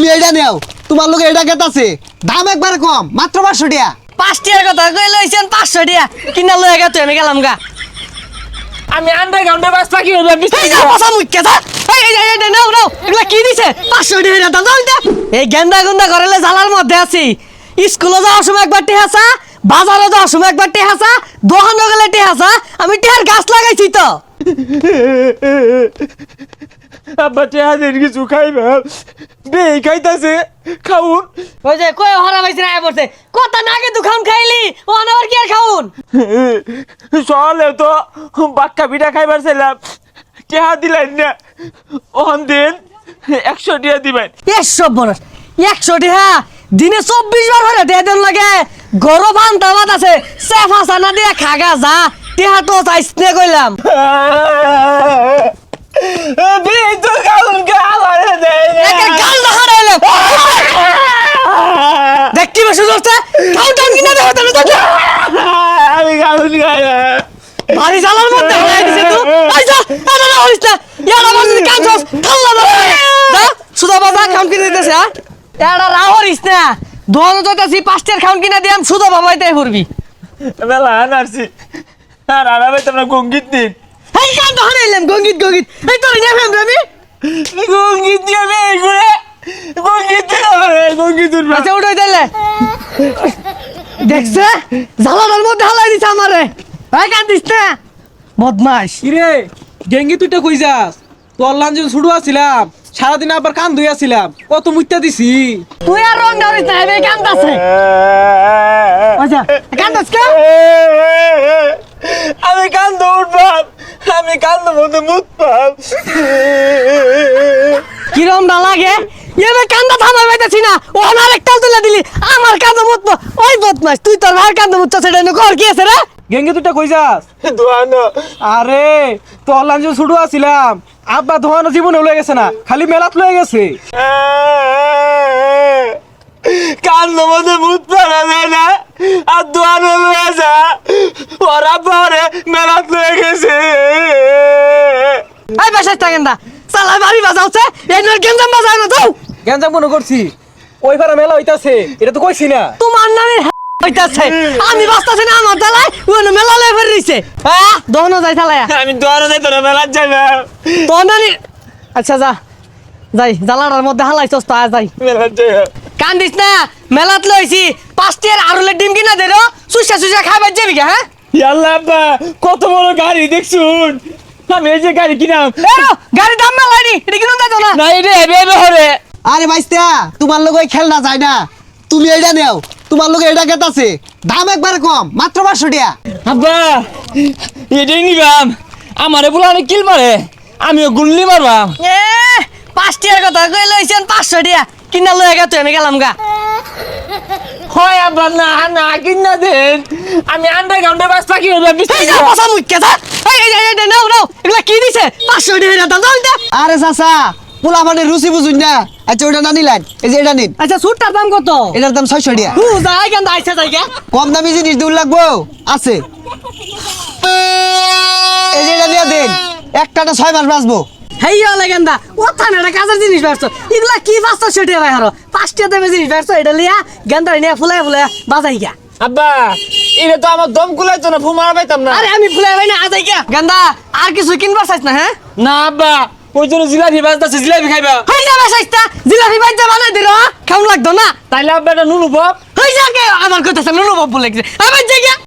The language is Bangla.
তুমি এটা নেও, তোমার লোক এটা গেতাছে, দাম একবার কম, মাত্র 500 টাকা। 5 টাকার কথা কই লইছেন 500 টাকা কিনা লয়ে গেতো আমি গেলাম গা। আমি আন্ডারগ্রাউন্ডে বাস পাখি হইব এই যা পাছা মুইকে যা। এই নাও নাও এগুলা কি দিছে 500 টাকা দাম দাও এটা। এই গেন্দা গুন্দা করেলে জালার মধ্যে আছি। স্কুলে যাওয়ার সময় একবার টেহাসা, বাজারে যাওয়ার সময় একবার টেহাসা, দোকানে গেলে টেহাসা, আমি টেহার গাছ লাগাইছি তো। আব্বা টেহাদের কিছু খাইবা বে খাইতাছে খাউন। ওই যে কই হারা হইছে না পড়ছে কথা না আগে দুখান খাইলি ও আনাবার কি আর খাউন। চলে তো বাক্কা পিঠা খাইবার ছিলাম, টেহা দিলেন না, ওখান দিন 100 টাকা দিবেন। এসব বনস 100 টাকা দিনে 24 বার হরে টেহা দেন লাগে। গরো ভান্তা মাত আছে সেফা সানা দিয়া খাগা যা টেহা তো চাইছ নে কইলাম। তো খাউন খাওয়ারে দেয় না। একে গাল না হারাইলে দেখ কি বসে করছে খাও টান কিনা দেও তুমি তো আমি খাউন খাই না। বাড়ি জালার মধ্যে হয়ে দিছে তো আইসা আরে না হইছ না ইয়ার আমার যদি কাম ছস খাল্লা দাও সুদা বাবা খাম কিনে দিতেছে হ্যাঁ এড়া রাহরিস না দোনো যাইতাছি 5 টাকার খাম কিনা দিয়াম সুদা বাবাই তাই করবি। মেলা আনারছি আর আরামে তোমরা গঙ্গিত দিন এই কাম তো হারাইলাম গঙ্গিত গঙ্গিত এই তোর নেম আমি গঙ্গিত দিয়ে ঘুরে গঙ্গিত গঙ্গিত আচ্ছা উঠে দিলে দেখছে জালার মধ্যে হালাই দিছে আমারে ভাই কান্দিস না বদমাশ। কিরে গেঙ্গি তুইটা কই যাস? তোর লাঞ্জন ছুড়ু আছিলাম, সারাদিন আবার কান ধুই আছিলাম, কত মুইতা দিছি। তুই আর রং ধরিস না এই কান্দাছে আচ্ছা কান্দাস কে আমি কান্দ উঠবাম, আমি কান্দ মধ্যে মুখ পাম। কিরম না লাগে এবে কান্দা থামাই পাইতাছি না ও আমার একটা তুলে দিলি আমার কান্দ মুত ওই বদমাশ তুই তোর ভাই কান্দ মুত সেটা নে কর কি আছে রে গেঙ্গি তুইটা কই যাস? দোয়ানো আরে তোর লাঞ্জন ছুড়ু আছিলাম, আব্বা ধোয়ানো জীবনে লয়ে গেছে না, খালি মেলাত লয়ে গেছে। কান্দ মধ্যে মুখ পারা যায় না আর দোয়ানো লয়ে যা ওরা পরে মেলাত লয়ে গেছে। এই বেশ টাকেন্দা সালা বাড়ি বাজাওছে এই নর গেঞ্জাম বাজায় না দাও গেঞ্জাম মনে করছি ওই পারা মেলা হইতাছে, এটা তো কইছি না। তোমার নামে হইতাছে আমি বাস্তাছি না আমার দালাই ওই মেলা লয়ে ফের রইছে হ্যাঁ দহনো যাই চালায়া আমি দোয়ানো যাই তোরা মেলাত যাই না, তোর নানি আচ্ছা যা যাই জালাটার মধ্যে হালাইছস তো আয় যাই মেলাত যাই না। কান্দিস না মেলাত লইছি 5 টাকার আরুলের ডিম কিনা দে রো সুসা সুসা খাইবার যাবি কে হ্যাঁ ইয়াল্লা আব্বা কত বড় গাড়ি দেখছুন, আমি এই যে গাড়ি কিনাম এরো গাড়ি দাম না লাইনি এটা কিনুন দাও না না এটা হেবে হেবে হরে। আরে ভাইস্তা, তোমার লোক ওই খেলনা যায় না, তুমি এটা নেও, তোমার লোক এটা গেতাছে, দাম একবার কম, মাত্র 500 টাকা। আব্বা এটাই নিবাম, আমারে বলে অনেক কিল মারে, আমিও গুল্লি মারবাম। এ 5 টাকার কথা কই লইছেন 500 টাকা কিনা লয়ে গেতো আমি গেলাম গা। হয় আব্বা না না কিনা দেন, আমি আন্ডারগ্রাউন্ডে বাস পাখি হইব এই যা পাছা মুইকে যা। এই নাও নাও এগুলা কি দিছে 500 টাকা দাম দাও এটা। আরে চাচা, পোলা মানে রুচি বুঝুন না, আচ্ছা ওটা না নিলেন, এই যে এটা নিন, আচ্ছা সুটটার দাম কত? এটার দাম 600 টাকা। হু যাই কেন আইছে যাই কে কম দামি জিনিস দূর লাগবো আছে, এই যে এটা নিয়ে দিন, একটাটা 6 মাস বাঁচবো। হেইয়া লেগেন্দা ও থানা এটা কাজের জিনিস বেরছো এগুলা কি 500 টাকা ভাই হারো 5 টাকা দামের জিনিস বেরছো এটা লিয়া গেন্দা নিয়ে ফুলাই ফুলাই বাজাই গা। আব্বা এটা তো আমার দম কুলাইতো না, ফুমারা পাইতাম না। আরে আমি ফুলাই ভাই না আজাই গা গেন্দা আর কিছু কিনবার চাইছ না হ্যাঁ না আব্বা ওই জন্য জিলাপি বাজতাছে, জিলাপি খাইবা। হই যাবে চাইছটা জিলাপি বাইজা বানাই দিরো খাউন লাগতো না তাইলে আব্বা এটা নুনু বাপ হই যাকে আমার কথা সামনে নুনু বাপ বলে গেছে আবার যাই গা।